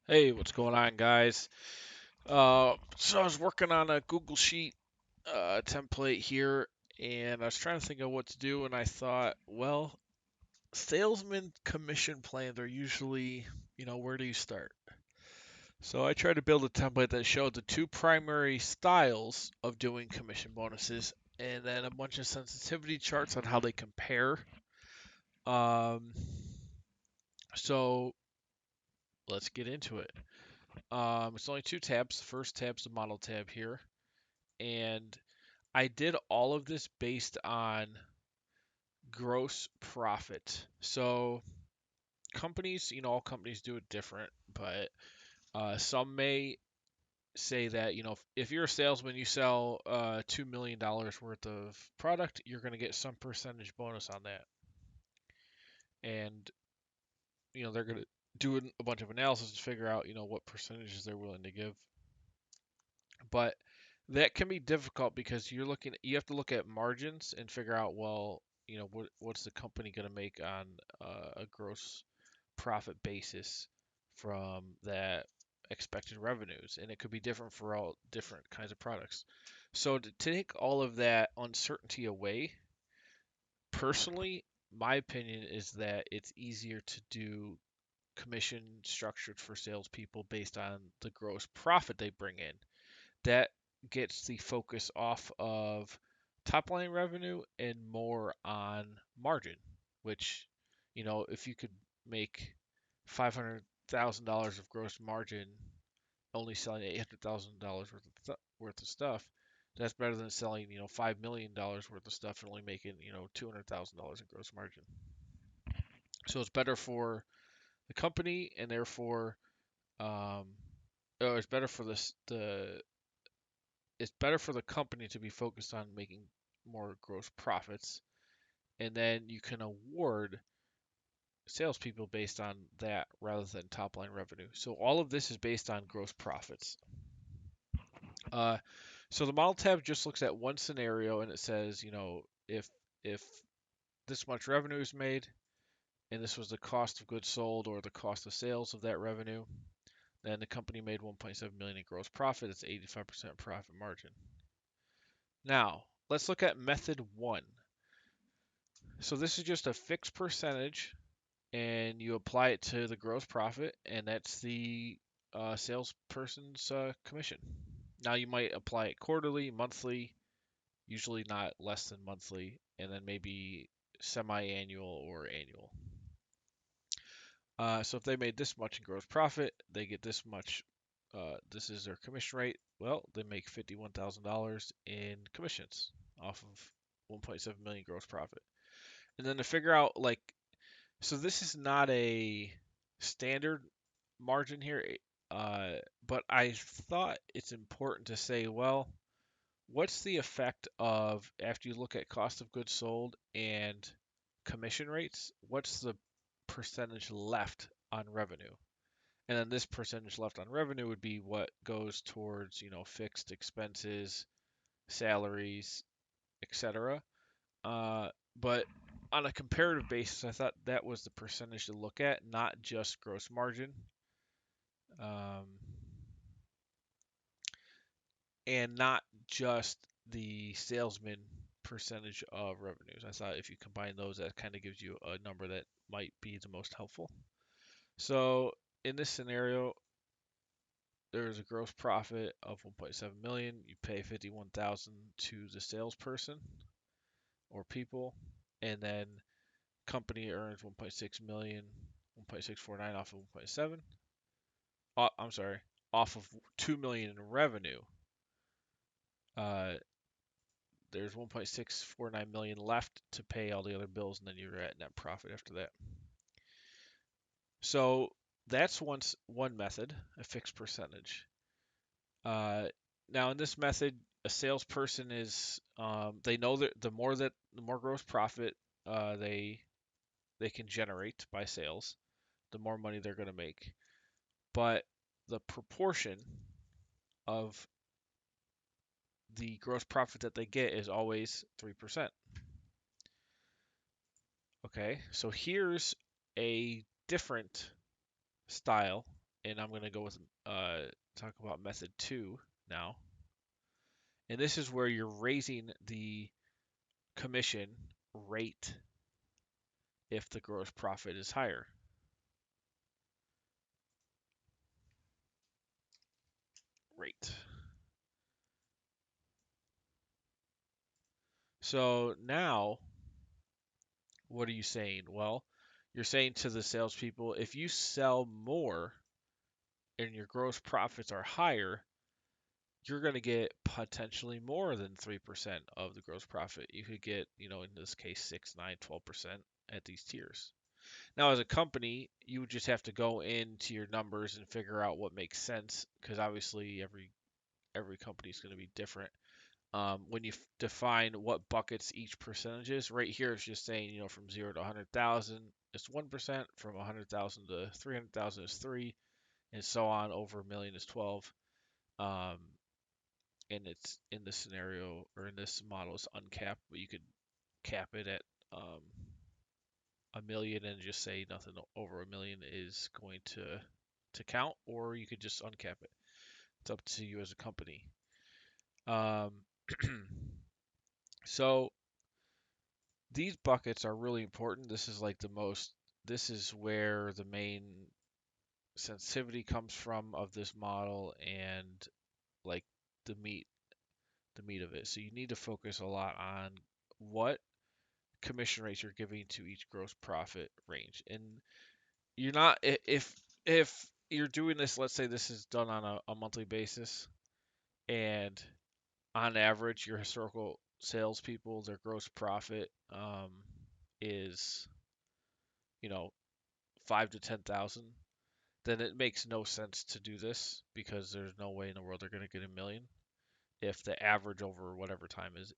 Hey, what's going on, guys? So I was working on a Google Sheet template here, and I was trying to think of what to do, and I thought, well, salesman commission plans are usually, where do you start? So I tried to build a template that showed the two primary styles of doing commission bonuses, and then a bunch of sensitivity charts on how they compare. Um, so let's get into it. It's only two tabs. The first tab's the model tab here. And I did all of this based on gross profit. So companies, all companies do it different, but some may say that, if you're a salesman, you sell $2 million worth of product, you're going to get some percentage bonus on that. And, they're going to do a bunch of analysis to figure out, what percentages they're willing to give. But that can be difficult because you have to look at margins and figure out, well, what's the company going to make on a gross profit basis from that expected revenues, and it could be different for all different kinds of products. So to take all of that uncertainty away, personally, my opinion is that it's easier to do commission structured for salespeople based on the gross profit they bring in. That gets the focus off of top line revenue and more on margin, which, if you could make $500,000 of gross margin only selling $800,000 worth of stuff, that's better than selling, $5 million worth of stuff and only making, $200,000 in gross margin. So it's better for the company, and therefore, um, or it's better for it's better for the company to be focused on making more gross profits, and then you can award salespeople based on that rather than top line revenue. So all of this is based on gross profits. Uh, so the model tab just looks at one scenario and it says, if this much revenue is made and this was the cost of goods sold or the cost of sales of that revenue, then the company made 1.7 million in gross profit. It's 85% profit margin. Now, let's look at method one. So this is just a fixed percentage, and you apply it to the gross profit, and that's the salesperson's commission. Now you might apply it quarterly, monthly, usually not less than monthly, and then maybe semi-annual or annual. So if they made this much in gross profit, they get this much. This is their commission rate. Well, they make $51,000 in commissions off of 1.7 million gross profit. And then to figure out, like, so this is not a standard margin here, uh, but I thought it's important to say, well, what's the effect of, after you look at cost of goods sold and commission rates, what's the percentage left on revenue? And then this percentage left on revenue would be what goes towards, fixed expenses, salaries, etc. Uh, but on a comparative basis, I thought that was the percentage to look at, not just gross margin, um, and not just the salesman percentage of revenues. I thought if you combine those, that kind of gives you a number that might be the most helpful. So in this scenario, there's a gross profit of 1.7 million. You pay 51,000 to the salesperson or people, and then company earns 1.6 million, 1.649 off of 1.7. I'm sorry, off of 2 million in revenue. Uh, there's 1.649 million left to pay all the other bills, and then you're at net profit after that. So that's one method, a fixed percentage. Uh, Now in this method, a salesperson is they know that the more gross profit they can generate by sales, the more money they're going to make. But the proportion of the gross profit that they get is always 3%. Okay, so here's a different style and I'm going to go with talk about method 2 now. And this is where you're raising the commission rate if the gross profit is higher. Rate. So now, what are you saying? Well, you're saying to the salespeople, if you sell more and your gross profits are higher, you're going to get potentially more than 3% of the gross profit. You could get, in this case, 6, 9, 12% at these tiers. Now, as a company, you would just have to go into your numbers and figure out what makes sense, because obviously every company is going to be different. When you define what buckets each percentage is, right here it's just saying, from 0 to 100,000 is 1%, from 100,000 to 300,000 is 3, and so on over a million is 12. Um, and it's in this scenario or in this model is uncapped, but you could cap it at a million and just say nothing over a million is going to count, or you could just uncap it. It's up to you as a company. Um, so these buckets are really important. This is like this is where the main sensitivity comes from of this model and like the meat the meat of it. So you need to focus a lot on what commission rates you're giving to each gross profit range. And you're not if you're doing this, let's say this is done on a monthly basis, and on average your historical salespeople, their gross profit is, you know, 5 to 10,000, then it makes no sense to do this because there's no way in the world they're going to get a million if the average over whatever time is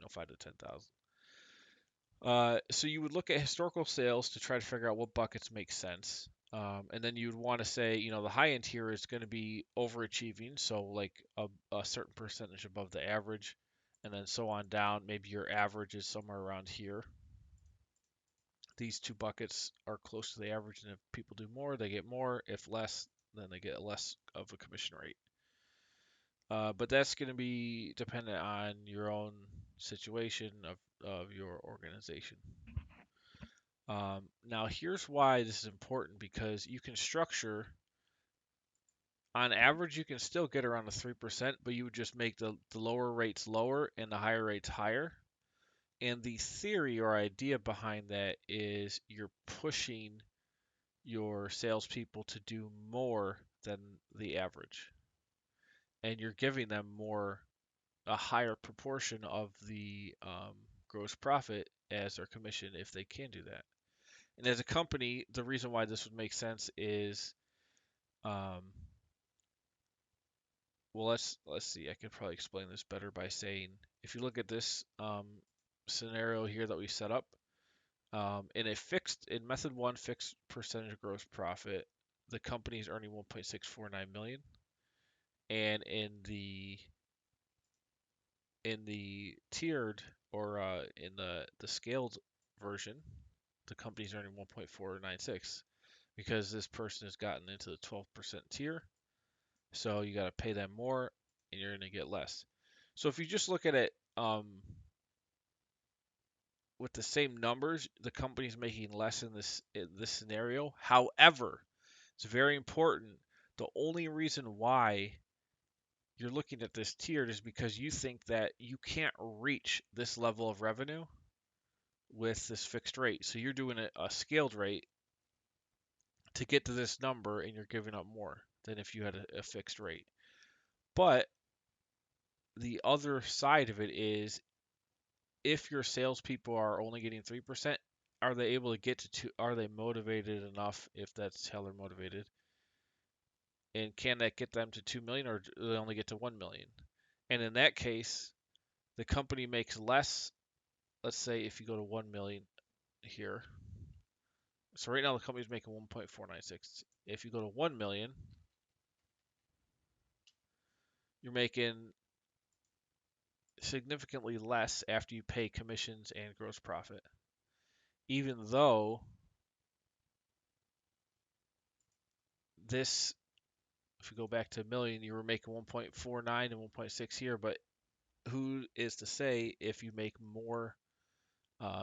5 to 10,000. So you would look at historical sales to try to figure out what buckets make sense. And then you'd want to say, the high end tier is going to be overachieving, so like a certain percentage above the average, and then so on down. Maybe your average is somewhere around here. These two buckets are close to the average, and if people do more, they get more. If less, then they get less of a commission rate. But that's going to be dependent on your own situation of your organization. Now, here's why this is important, because you can structure, on average, you can still get around the 3%, but you would just make the lower rates lower and the higher rates higher. And the theory or idea behind that is you're pushing your salespeople to do more than the average. And you're giving them a higher proportion of the gross profit as their commission if they can do that. And as a company, the reason why this would make sense is, um, well, let's see. I could probably explain this better by saying, if you look at this scenario here that we set up, in method one, fixed percentage of gross profit, the company is earning 1.649 million, and in the tiered or in the scaled version, the company's earning 1.496 because this person has gotten into the 12% tier. So you got to pay them more, and you're going to get less. So if you just look at it with the same numbers, the company's making less in this scenario. However, it's very important. The only reason why you're looking at this tiered is because you think that you can't reach this level of revenue with this fixed rate. So you're doing a scaled rate to get to this number, and you're giving up more than if you had a fixed rate. But the other side of it is, if your salespeople are only getting 3%, are they able to get to 2? Are they motivated enough, if that's how they're motivated? And can that get them to 2 million, or do they only get to 1 million? And in that case, the company makes less. Let's say if you go to 1 million here. So right now the company's making 1.496. If you go to 1 million, you're making significantly less after you pay commissions and gross profit, even though this, if we go back to a million, you were making 1.49 and 1.6 here, but who is to say if you make more,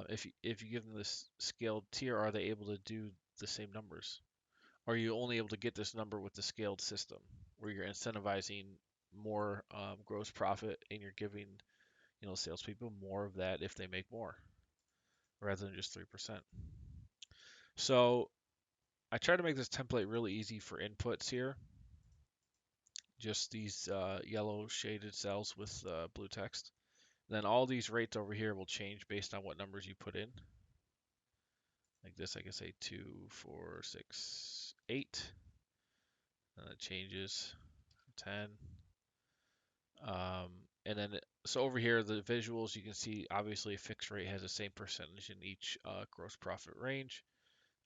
if you give them this scaled tier, are they able to do the same numbers? Are you only able to get this number with the scaled system, where you're incentivizing more gross profit and you're giving salespeople more of that if they make more, rather than just 3%? So I try to make this template really easy for inputs here. Just these yellow shaded cells with blue text. Then all these rates over here will change based on what numbers you put in. Like this, I can say 2, 4, 6, 8. And it changes 10. Um, and then, so over here, the visuals, you can see obviously a fixed rate has the same percentage in each gross profit range.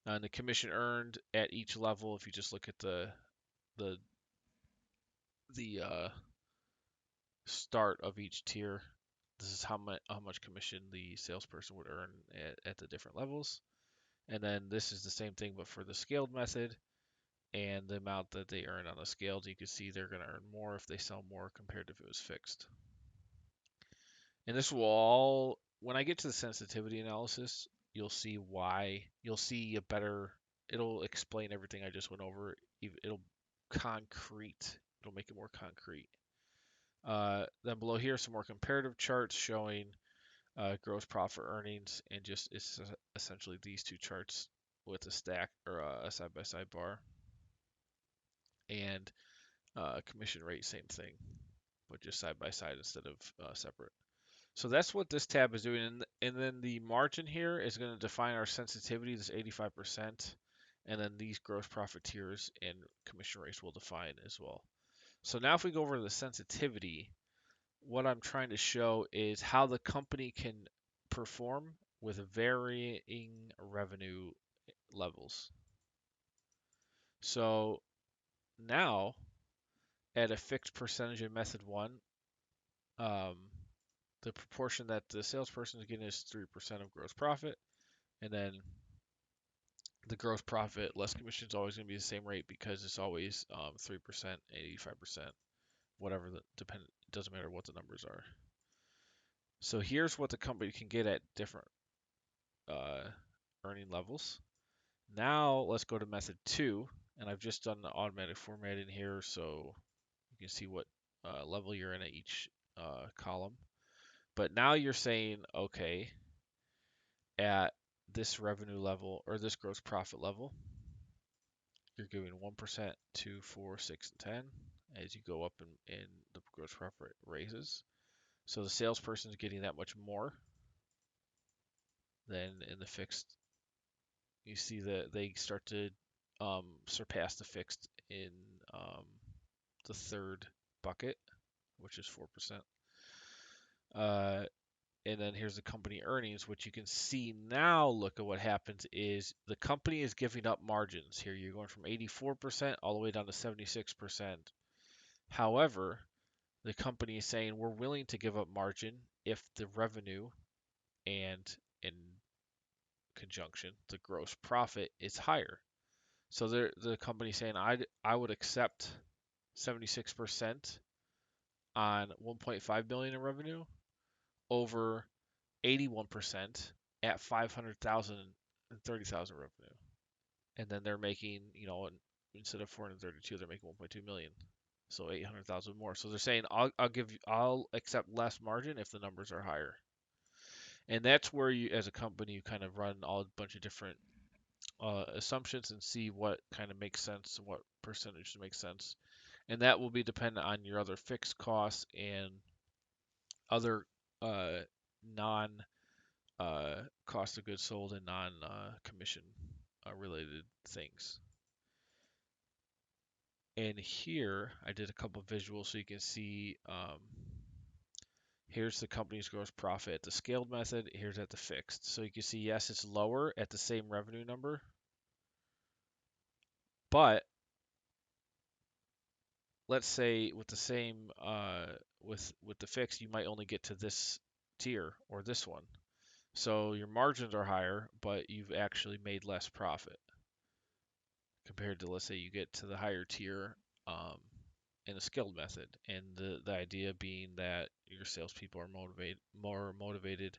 And the commission earned at each level, if you just look at the the start of each tier, this is how much commission the salesperson would earn at the different levels. And then this is the same thing, but for the scaled method, and the amount that they earn on the scaled, you can see they're going to earn more if they sell more compared to if it was fixed. And this will all, when I get to the sensitivity analysis, you'll see why. You'll see a better, it'll explain everything I just went over. It'll concrete, it'll make it more concrete. Then below here, some more comparative charts showing gross profit earnings, and just it's essentially these two charts with a stack or a side-by-side bar, and commission rate, same thing, but just side by side instead of separate. So that's what this tab is doing. And then the margin here is going to define our sensitivity, this 85%. And then these gross profit tiers and commission rates will define as well. So now if we go over to the sensitivity, what I'm trying to show is how the company can perform with varying revenue levels. So now at a fixed percentage in method one, um, the proportion that the salesperson is getting is 3% of gross profit, and then the gross profit less commission is always going to be the same rate because it's always 3%, 85%, whatever the depend. It doesn't matter what the numbers are. So here's what the company can get at different uh, earning levels. Now let's go to method two, and I've just done the automatic formatting here, so you can see what level you're in at each column. But now you're saying, okay, at this revenue level or this gross profit level, you're giving 1%, 2, 4, 6, and 10 as you go up in the gross profit raises. So the salesperson is getting that much more than in the fixed. You see that they start to surpass the fixed in the third bucket, which is 4%. And then here's the company earnings, which you can see now. Look at what happens is the company is giving up margins here. You're going from 84% all the way down to 76%. However, the company is saying we're willing to give up margin if the revenue and in conjunction the gross profit is higher. So the company is saying I would accept 76% on 1.5 billion in revenue over 81% at 500,000 and 30,000 revenue. And then they're making, instead of 432, they're making 1.2 million. So 800,000 more. So they're saying I'll accept less margin if the numbers are higher. And that's where you, as a company, you kind of run all a bunch of different assumptions and see what kind of makes sense and what percentage makes sense. And that will be dependent on your other fixed costs and other non cost of goods sold and non commission related things. And here I did a couple of visuals so you can see here's the company's gross profit at the scaled method, here's at the fixed. So you can see, yes, it's lower at the same revenue number, but let's say with the same with the fixed, you might only get to this tier or this one. So your margins are higher, but you've actually made less profit. compared to, let's say, you get to the higher tier in a skilled method. And the idea being that your salespeople are more motivated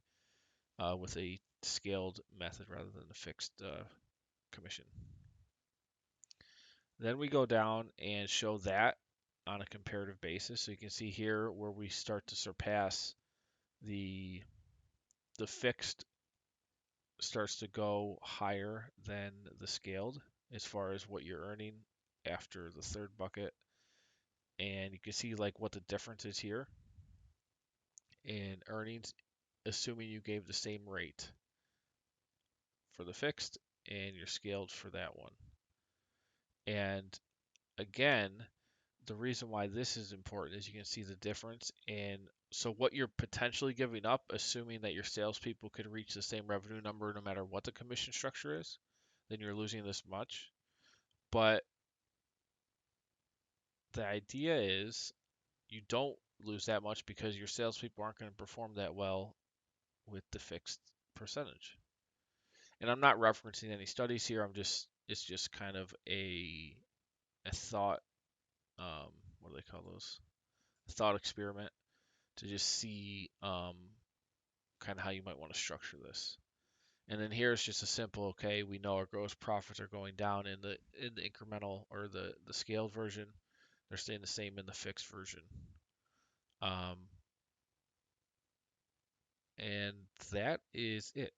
with a scaled method rather than a fixed commission. Then we go down and show that on a comparative basis. So you can see here where we start to surpass the fixed starts to go higher than the scaled as far as what you're earning after the third bucket. And you can see like what the difference is here in earnings, assuming you gave the same rate for the fixed and you're scaled for that one. And again, the reason why this is important is you can see the difference in so what you're potentially giving up, assuming that your salespeople could reach the same revenue number no matter what the commission structure is, then you're losing this much. But the idea is you don't lose that much because your salespeople aren't going to perform that well with the fixed percentage. And I'm not referencing any studies here. It's just kind of a thought. What do they call those? A thought experiment to just see kind of how you might want to structure this. And then here's just a simple, okay, we know our gross profits are going down in the incremental or the scaled version. They're staying the same in the fixed version. Um, and that is it.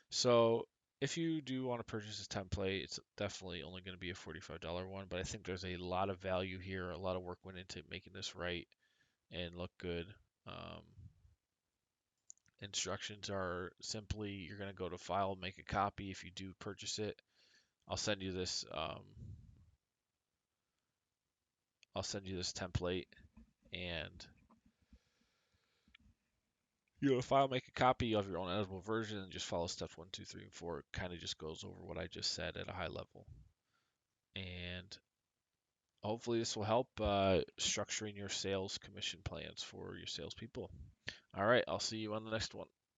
So if you do want to purchase this template, it's definitely only going to be a $45 one, but I think there's a lot of value here. A lot of work went into making this right and look good. Um, Instructions are simply you're going to go to file, make a copy if you do purchase it. I'll send you this. I'll send you this template, and you go to file, make a copy. You have your own editable version, and just follow steps 1, 2, 3, and 4. It kind of just goes over what I just said at a high level, and hopefully this will help structuring your sales commission plans for your salespeople. All right, I'll see you on the next one.